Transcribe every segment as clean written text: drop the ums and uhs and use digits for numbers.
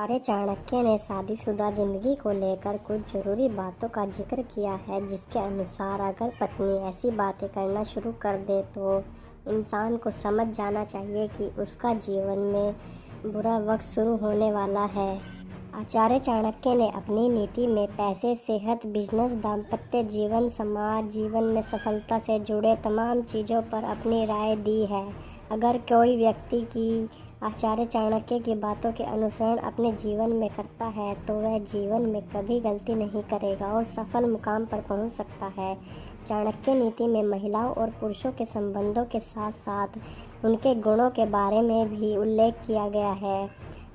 आचार्य चाणक्य ने शादीशुदा जिंदगी को लेकर कुछ जरूरी बातों का जिक्र किया है, जिसके अनुसार अगर पत्नी ऐसी बातें करना शुरू कर दे तो इंसान को समझ जाना चाहिए कि उसका जीवन में बुरा वक्त शुरू होने वाला है। आचार्य चाणक्य ने अपनी नीति में पैसे, सेहत, बिजनेस, दाम्पत्य जीवन, समाज जीवन में सफलता से जुड़े तमाम चीज़ों पर अपनी राय दी है। अगर कोई व्यक्ति की आचार्य चाणक्य की बातों के अनुसरण अपने जीवन में करता है तो वह जीवन में कभी गलती नहीं करेगा और सफल मुकाम पर पहुंच सकता है। चाणक्य नीति में महिलाओं और पुरुषों के संबंधों के साथ साथ उनके गुणों के बारे में भी उल्लेख किया गया है।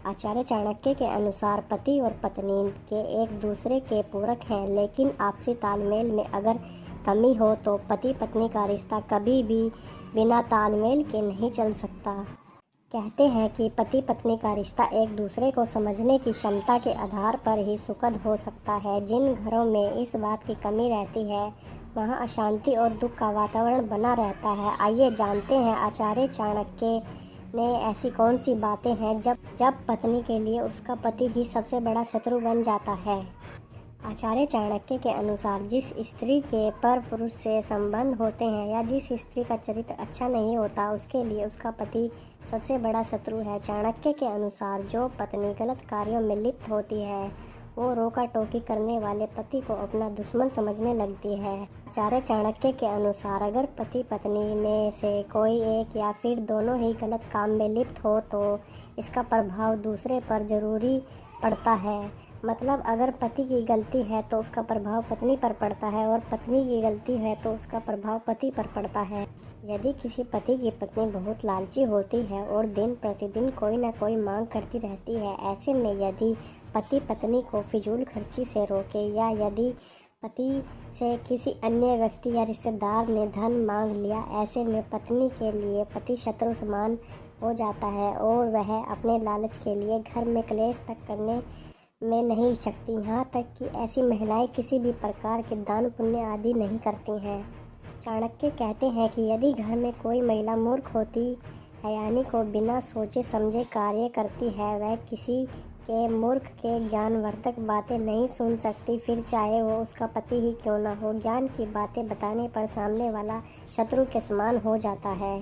आचार्य चाणक्य के अनुसार पति और पत्नी के एक दूसरे के पूरक हैं, लेकिन आपसी तालमेल में अगर कमी हो तो पति पत्नी का रिश्ता कभी भी बिना तालमेल के नहीं चल सकता। कहते हैं कि पति पत्नी का रिश्ता एक दूसरे को समझने की क्षमता के आधार पर ही सुखद हो सकता है। जिन घरों में इस बात की कमी रहती है वहाँ अशांति और दुख का वातावरण बना रहता है। आइए जानते हैं आचार्य चाणक्य ने ऐसी कौन सी बातें हैं जब पत्नी के लिए उसका पति ही सबसे बड़ा शत्रु बन जाता है। आचार्य चाणक्य के अनुसार जिस स्त्री के पर पुरुष से संबंध होते हैं या जिस स्त्री का चरित्र अच्छा नहीं होता उसके लिए उसका पति सबसे बड़ा शत्रु है। चाणक्य के अनुसार जो पत्नी गलत कार्यों में लिप्त होती है वो रोका टोकी करने वाले पति को अपना दुश्मन समझने लगती है। आचार्य चाणक्य के अनुसार अगर पति पत्नी में से कोई एक या फिर दोनों ही गलत काम में लिप्त हो तो इसका प्रभाव दूसरे पर जरूरी पड़ता है। मतलब अगर पति की गलती है तो उसका प्रभाव पत्नी पर पड़ता है और पत्नी की गलती है तो उसका प्रभाव पति पर पड़ता है। यदि किसी पति की पत्नी बहुत लालची होती है और दिन प्रतिदिन कोई न कोई मांग करती रहती है, ऐसे में यदि पति पत्नी को फिजूल खर्ची से रोके या यदि पति से किसी अन्य व्यक्ति या रिश्तेदार ने धन मांग लिया, ऐसे में पत्नी के लिए पति शत्रु समान हो जाता है और वह अपने लालच के लिए घर में क्लेश तक करने में नहीं हिचकती। यहाँ तक कि ऐसी महिलाएं किसी भी प्रकार के दान पुण्य आदि नहीं करती हैं। चाणक्य कहते हैं कि यदि घर में कोई महिला मूर्ख होती है यानी को बिना सोचे समझे कार्य करती है, वह किसी के मूर्ख के ज्ञानवर्धक बातें नहीं सुन सकती, फिर चाहे वो उसका पति ही क्यों न हो। ज्ञान की बातें बताने पर सामने वाला शत्रु के समान हो जाता है।